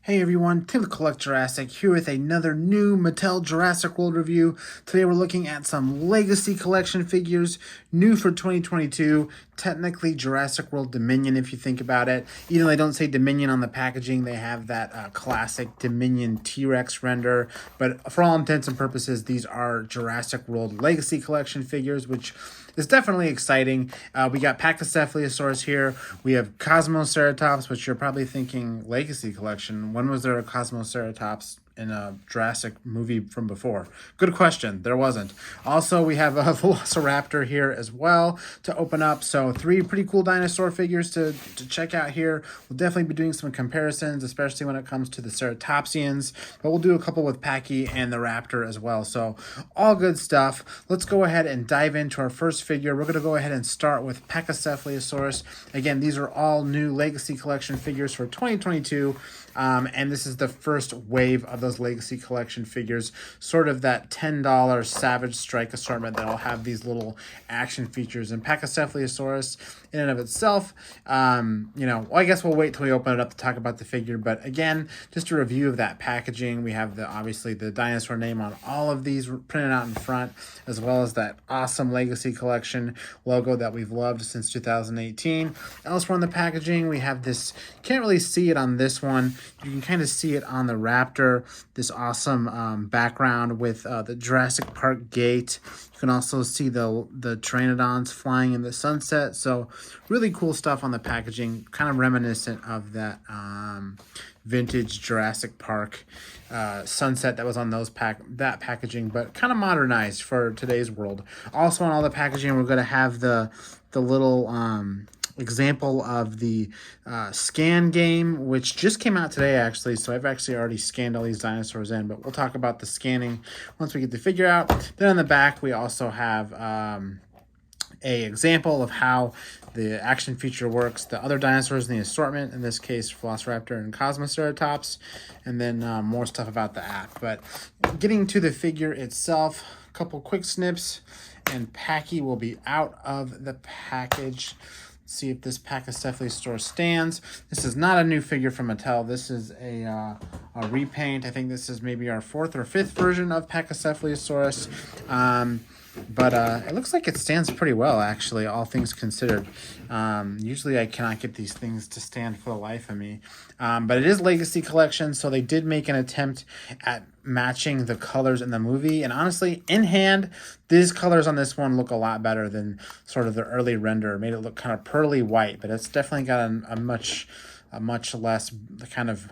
Hey everyone, Tim the Collect Jurassic here with another new Mattel Jurassic World review. Today we're looking at some Legacy Collection figures, new for 2022. Technically Jurassic World Dominion if you think about it. Even though they don't say Dominion on the packaging, they have that classic Dominion T-Rex render. But for all intents and purposes, these are Jurassic World Legacy Collection figures, which is definitely exciting. We got Pachycephalosaurus here. We have Cosmoceratops, which you're probably thinking Legacy Collection. When was there a Cosmoceratops in a Jurassic movie from before? Good question. There wasn't. Also, we have a Velociraptor here as well to open up. So 3 pretty cool dinosaur figures to check out here. We'll definitely be doing some comparisons, especially when it comes to the Ceratopsians. But we'll do a couple with Pachy and the Raptor as well. So all good stuff. Let's go ahead and dive into our first figure. We're going to go ahead and start with Pachycephalosaurus. Again, these are all new Legacy Collection figures for 2022. And this is the first wave of those Legacy Collection figures, sort of that $10 Savage Strike assortment that'll have these little action features. And Pachycephalosaurus, in and of itself, I guess we'll wait till we open it up to talk about the figure. But again, just a review of that packaging. We have obviously the dinosaur name on all of these printed out in front, as well as that awesome Legacy Collection logo that we've loved since 2018. Elsewhere on the packaging, we have this, can't really see it on this one. You can kind of see it on the Raptor, this awesome background with the Jurassic Park gate. You can also see the Pteranodons flying in the sunset. So really cool stuff on the packaging, kind of reminiscent of that vintage Jurassic Park sunset that was on that packaging, but kind of modernized for today's world. Also on all the packaging, we're going to have the little example of the scan game, which just came out today actually, so I've actually already scanned all these dinosaurs in, but we'll talk about the scanning once we get the figure out. Then on the back we also have a example of how the action feature works, the other dinosaurs in the assortment, in this case Velociraptor and Cosmoceratops, and then more stuff about the app. But getting to the figure itself, a couple quick snips and Pachy will be out of the package. See if this Pachycephalosaurus stands. This is not a new figure from Mattel. This is a repaint. I think this is maybe our 4th or 5th version of Pachycephalosaurus. But it looks like it stands pretty well, actually, all things considered. Usually I cannot get these things to stand for the life of me. But it is Legacy Collection, so they did make an attempt at matching the colors in the movie. And honestly, in hand, these colors on this one look a lot better than sort of the early render. It made it look kind of pearly white, but it's definitely got a much less kind of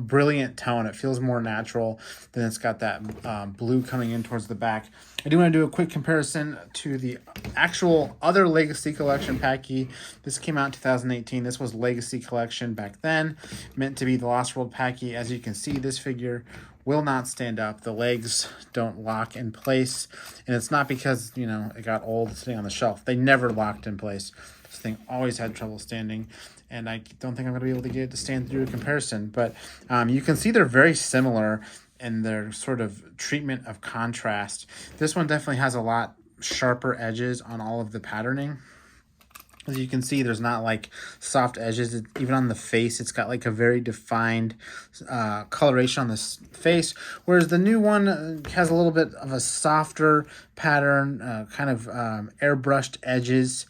brilliant tone. It feels more natural than it's got that blue coming in towards the back. I do want to do a quick comparison to the actual other Legacy Collection Pachy. This came out in 2018. This was Legacy Collection back then, meant to be the Lost World Pachy. As you can see, this figure will not stand up. The legs don't lock in place, and it's not because, it got old sitting on the shelf. They never locked in place. This thing always had trouble standing, and I don't think I'm going to be able to get it to stand through a comparison. But you can see they're very similar in their sort of treatment of contrast. This one definitely has a lot sharper edges on all of the patterning. As you can see, there's not like soft edges. Even on the face, it's got like a very defined coloration on the face, whereas the new one has a little bit of a softer pattern, kind of airbrushed edges.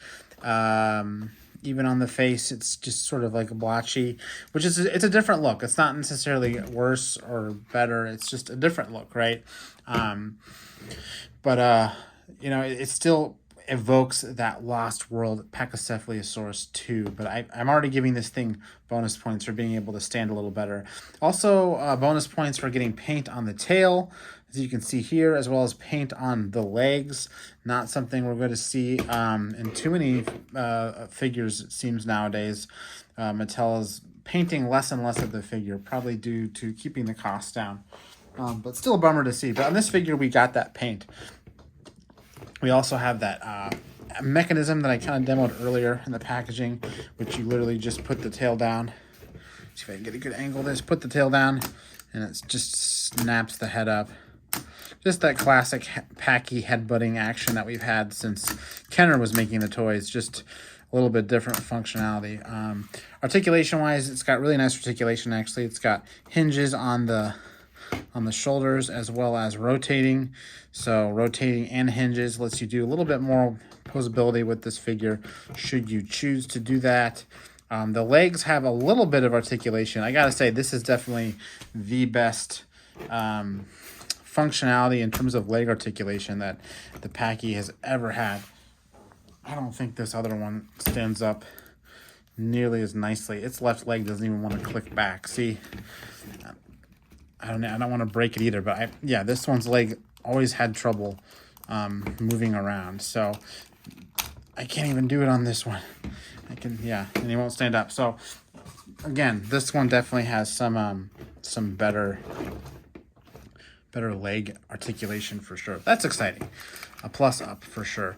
Even on the face, it's just sort of like blotchy, which is it's a different look. It's not necessarily worse or better. It's just a different look, right? It still evokes that Lost World Pachycephalosaurus too. But I'm already giving this thing bonus points for being able to stand a little better. Also, bonus points for getting paint on the tail, as you can see here, as well as paint on the legs. Not something we're going to see in too many figures, it seems, nowadays. Mattel is painting less and less of the figure, probably due to keeping the cost down. But still a bummer to see. But on this figure, we got that paint. We also have that mechanism that I kind of demoed earlier in the packaging, which you literally just put the tail down. See if I can get a good angle of this. Put the tail down, and it just snaps the head up. Just that classic Pachy headbutting action that we've had since Kenner was making the toys. Just a little bit different functionality. Articulation wise, it's got really nice articulation. Actually, it's got hinges on the shoulders as well as rotating. So rotating and hinges lets you do a little bit more posability with this figure should you choose to do that. The legs have a little bit of articulation. I gotta say, this is definitely the best functionality in terms of leg articulation that the Pachy has ever had. I don't think this other one stands up nearly as nicely. Its left leg doesn't even want to click back. See, I don't want to break it either, but yeah, this one's leg always had trouble moving around. So I can't even do it on this one. Yeah, and he won't stand up. So again, this one definitely has some better leg articulation for sure. That's exciting. A plus up for sure.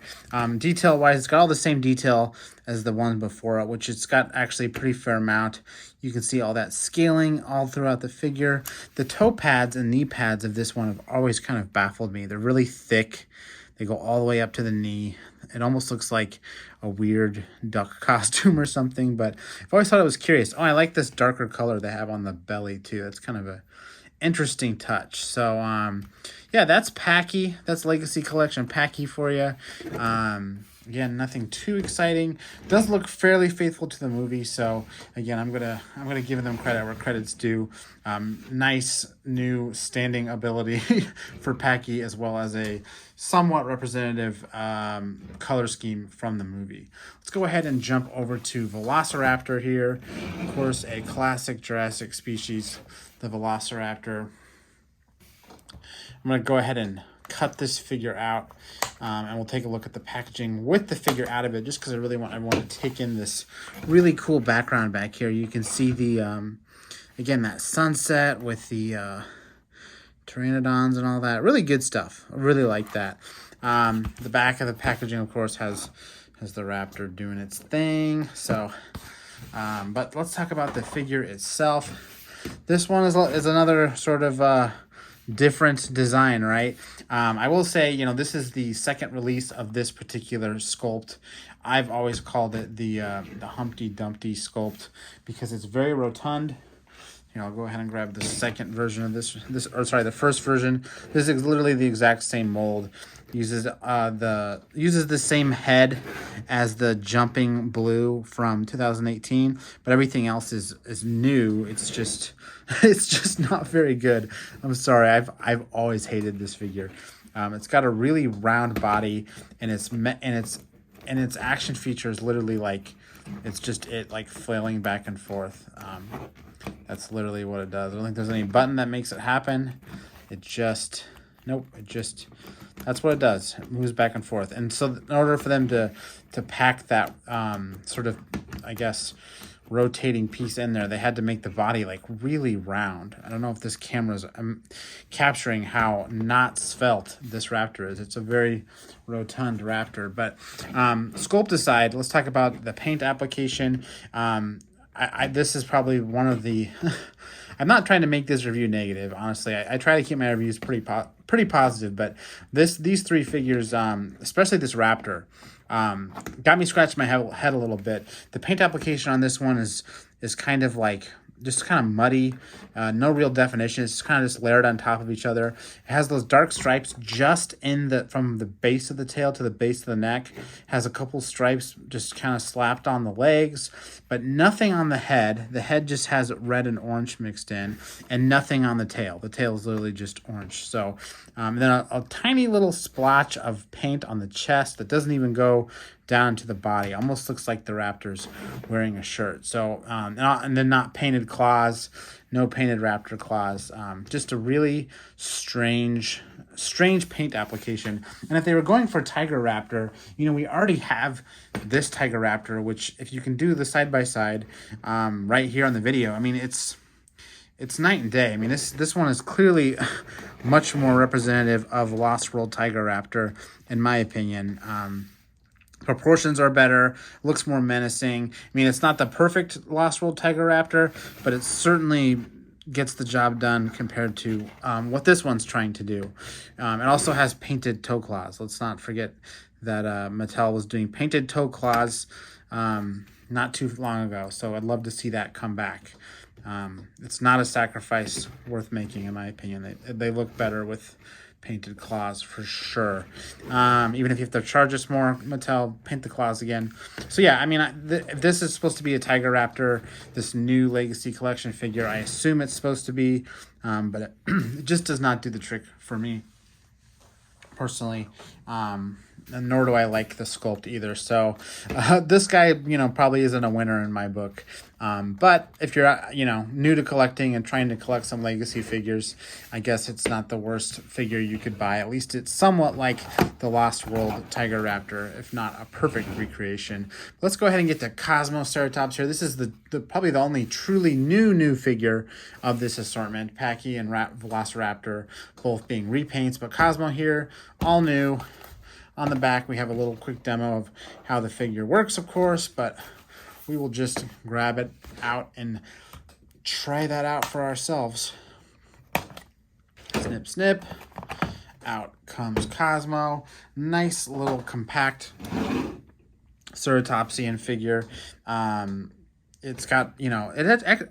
Detail wise, it's got all the same detail as the one before it, which it's got actually a pretty fair amount. You can see all that scaling all throughout the figure. The toe pads and knee pads of this one have always kind of baffled me. They're really thick. They go all the way up to the knee. It almost looks like a weird duck costume or something, but I've always thought it was curious. Oh, I like this darker color they have on the belly too. That's kind of a interesting touch. So yeah, that's Pachy. That's Legacy Collection Pachy for you. Again, nothing too exciting. Does look fairly faithful to the movie. So again, I'm gonna give them credit where credit's due. Nice new standing ability for Pachy, as well as a somewhat representative color scheme from the movie. Let's go ahead and jump over to Velociraptor here. Of course, a classic Jurassic species, the Velociraptor. I'm going to go ahead and cut this figure out, and we'll take a look at the packaging with the figure out of it, just because I really want everyone to take in this really cool background back here. You can see the, again, that sunset with the pteranodons and all that. Really good stuff. I really like that. The back of the packaging, of course, has the raptor doing its thing. So, but let's talk about the figure itself. This one is another sort of different design, right? I will say, this is the second release of this particular sculpt. I've always called it the Humpty Dumpty sculpt because it's very rotund. Here, I'll go ahead and grab the second version of the first version. This is literally the exact same mold. Uses the same head as the Jumping Blue from 2018, but everything else is new. It's just not very good. I'm sorry. I've always hated this figure. It's got a really round body, and its action features literally like it's just like flailing back and forth. That's literally what it does. I don't think there's any button that makes it happen. That's what it does. It moves back and forth. And so in order for them to pack that sort of, I guess, rotating piece in there, they had to make the body like really round. I don't know if this camera's capturing how not svelte this raptor is. It's a very rotund raptor. But sculpt aside, let's talk about the paint application. This is probably one of the I'm not trying to make this review negative, honestly. I try to keep my reviews pretty positive, but these three figures, especially this raptor, got me scratching my head a little bit. The paint application on this one is kind of like just kind of muddy, no real definition. It's kind of just layered on top of each other. It has those dark stripes just from the base of the tail to the base of the neck. It has a couple stripes just kind of slapped on the legs, but nothing on the head. The head just has red and orange mixed in, and nothing on the tail. The tail is literally just orange. So then a tiny little splotch of paint on the chest that doesn't even go down to the body. Almost looks like the raptor's wearing a shirt. So and then not painted claws, no painted raptor claws. Just a really strange paint application. And if they were going for Tiger Raptor, we already have this Tiger Raptor, which if you can do the side by side right here on the video, I mean it's night and day. I mean this one is clearly much more representative of Lost World Tiger Raptor, in my opinion. Proportions are better, looks more menacing. I mean, it's not the perfect Lost World Tiger Raptor, but it certainly gets the job done compared to what this one's trying to do. It also has painted toe claws. Let's not forget that Mattel was doing painted toe claws not too long ago. So I'd love to see that come back. It's not a sacrifice worth making, in my opinion. They look better with painted claws for sure. Even if you have to charge us more, Mattel, paint the claws again. So yeah, I mean, this is supposed to be a Tiger Raptor, this new Legacy Collection figure. I assume it's supposed to be, but it just does not do the trick for me personally. And nor do I like the sculpt either. So this guy, you know, probably isn't a winner in my book. But if you're, you know, new to collecting and trying to collect some legacy figures, I guess it's not the worst figure you could buy. At least it's somewhat like the Lost World Tiger Raptor, if not a perfect recreation. Let's go ahead and get to Cosmoceratops here. This is the probably the only truly new figure of this assortment. Pachy and Velociraptor both being repaints, but Cosmo here, all new. On the back, we have a little quick demo of how the figure works, of course, but we will just grab it out and try that out for ourselves. Snip, snip. Out comes Cosmo. Nice little compact ceratopsian figure. It's got, you know,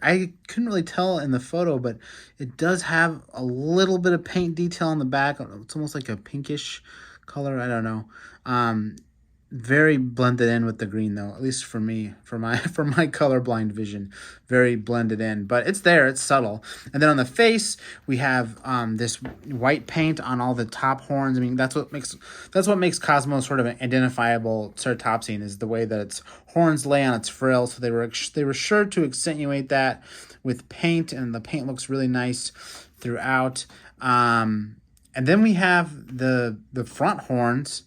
I couldn't really tell in the photo, but it does have a little bit of paint detail on the back. It's almost like a pinkish color. I don't know. Very blended in with the green though, at least for me, for my colorblind vision. Very blended in, but it's there, it's subtle. And then on the face, we have this white paint on all the top horns. I mean, that's what makes Cosmo sort of an identifiable ceratopsian, is the way that its horns lay on its frill. So they were sure to accentuate that with paint, and the paint looks really nice throughout. And then we have the front horns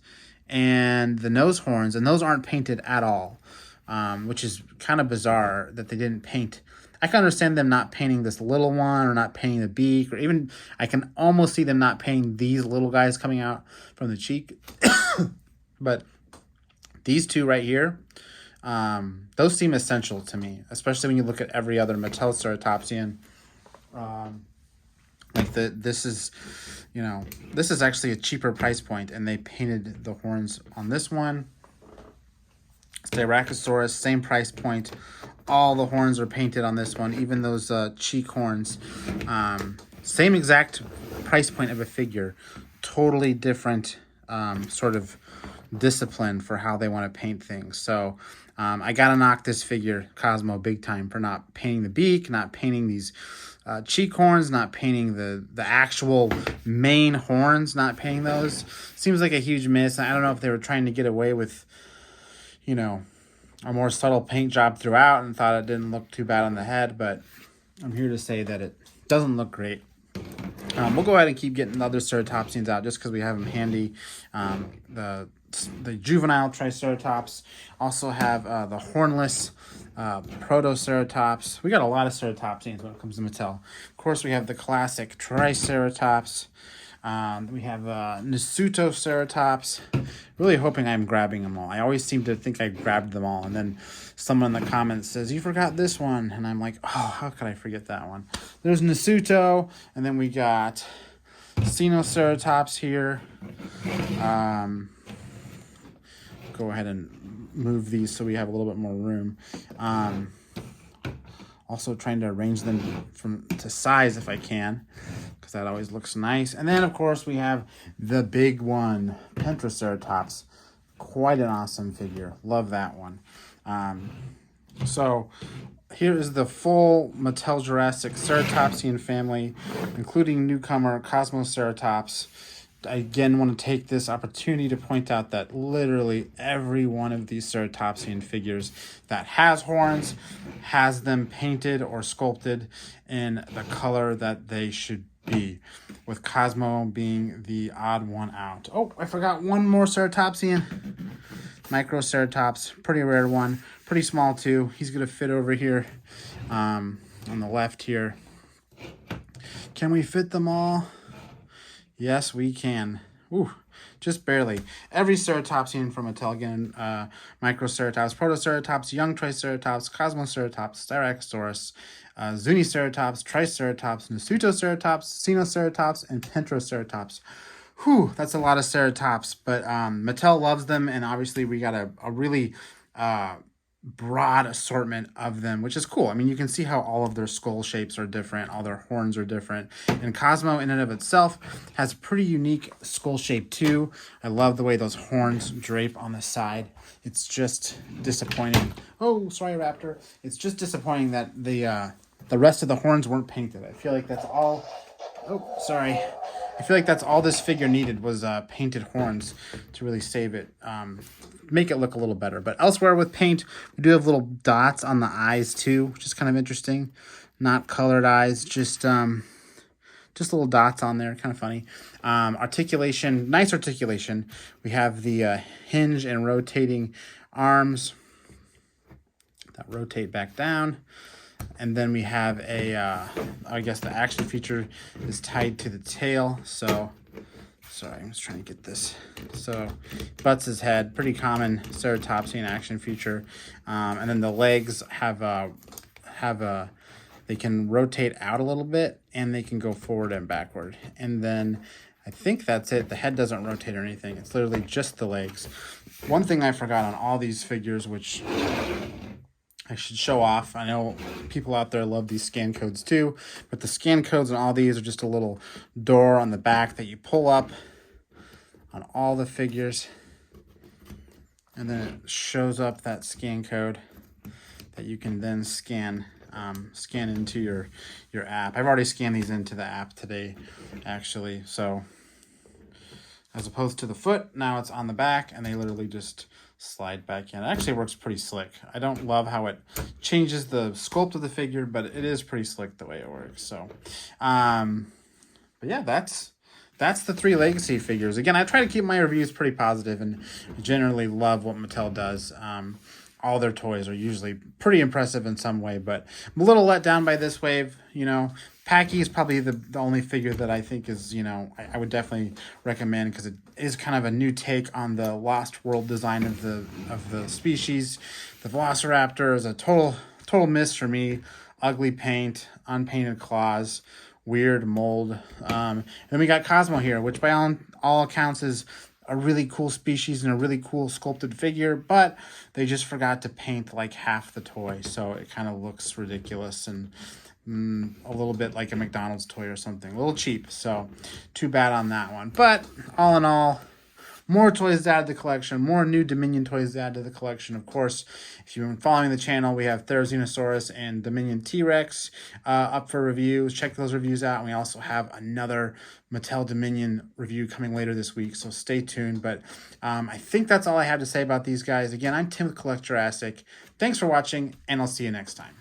and the nose horns, and those aren't painted at all, which is kind of bizarre that they didn't paint. I can understand them not painting this little one, or not painting the beak, or even I can almost see them not painting these little guys coming out from the cheek. But these two right here, those seem essential to me, especially when you look at every other Mattel Ceratopsian. This is, you know, this is actually a cheaper price point, and they painted the horns on this one. Styracosaurus, same price point. All the horns are painted on this one, even those cheek horns. Same exact price point of a figure. Totally different sort of discipline for how they want to paint things. So I gotta knock this figure, Cosmo, big time for not painting the beak, not painting these cheek horns, not painting the actual main horns, not painting those. Seems like a huge miss. I don't know if they were trying to get away with, you know, a more subtle paint job throughout and thought it didn't look too bad on the head, but I'm here to say that it doesn't look great. We'll go ahead and keep getting the other ceratopsians out just because we have them handy. The juvenile Triceratops, also have the hornless Protoceratops. We got a lot of ceratopsians when it comes to Mattel. Of course, we have the classic Triceratops. We have Nasutoceratops. Really hoping I'm grabbing them all. I always seem to think I grabbed them all, and then someone in the comments says, you forgot this one, and I'm like, oh, how could I forget that one? There's Nasuto, and then we got Sinoceratops here. Go ahead and move these so we have a little bit more room. Also trying to arrange them to size if I can, because that always looks nice. And then, of course, we have the big one, Pentraceratops. Quite an awesome figure. Love that one. So here is the full Mattel Jurassic Ceratopsian family, including newcomer Cosmoceratops. I again want to take this opportunity to point out that literally every one of these Ceratopsian figures that has horns has them painted or sculpted in the color that they should be, with Cosmo being the odd one out. Oh, I forgot one more Ceratopsian. Microceratops, pretty rare one, pretty small too. He's going to fit over here on the left here. Can we fit them all? Yes, we can. Ooh, just barely. Every ceratopsian from Mattel again. Microceratops, Protoceratops, young Triceratops, Cosmoceratops, Styracosaurus, Zuniceratops, Triceratops, Nasutoceratops, Sinoceratops, and Pentraceratops. Whew, that's a lot of ceratops, but Mattel loves them, and obviously we got a really broad assortment of them, which is cool. I mean, you can see how all of their skull shapes are different, all their horns are different. And Cosmo in and of itself has a pretty unique skull shape too. I love the way those horns drape on the side. It's just disappointing. Oh, sorry, Raptor. It's just disappointing that the rest of the horns weren't painted. I feel like that's all. Oh, sorry. I feel like that's all this figure needed was painted horns to really save it, make it look a little better. But elsewhere with paint, we do have little dots on the eyes too, which is kind of interesting. Not colored eyes, just little dots on there, kind of funny. Articulation, nice articulation. We have the hinge and rotating arms that rotate back down. And then we have I guess the action feature is tied to the tail. So, sorry, I'm just trying to get this. So, butts his head, pretty common ceratopsian action feature. And then the legs they can rotate out a little bit and they can go forward and backward. And then I think that's it. The head doesn't rotate or anything. It's literally just the legs. One thing I forgot on all these figures, which I should show off. I know people out there love these scan codes too, but the scan codes on all these are just a little door on the back that you pull up on all the figures, and then it shows up that scan code that you can then scan into your app. I've already scanned these into the app today, actually. So as opposed to the foot, now it's on the back, and they literally just slide back in. It actually works pretty slick. I don't love how it changes the sculpt of the figure, but it is pretty slick the way it works. So, but yeah, that's the 3 legacy figures. Again, I try to keep my reviews pretty positive and generally love what Mattel does. All their toys are usually pretty impressive in some way, but I'm a little let down by this wave. You know, Packy is probably the only figure that I think is, you know, I would definitely recommend because it is kind of a new take on the Lost World design of the species. The Velociraptor is a total miss for me. Ugly paint, unpainted claws, weird mold. And then we got Cosmo here, which by all accounts is a really cool species and a really cool sculpted figure, but they just forgot to paint like half the toy, so it kind of looks ridiculous and a little bit like a McDonald's toy or something, a little cheap. So too bad on that one. But all in all, more toys to add to the collection, more new Dominion toys to add to the collection. Of course, if you've been following the channel, we have Therizinosaurus and Dominion T-Rex up for reviews. Check those reviews out. And we also have another Mattel Dominion review coming later this week, so stay tuned. But I think that's all I have to say about these guys. Again, I'm Tim with Collect Jurassic. Thanks for watching, and I'll see you next time.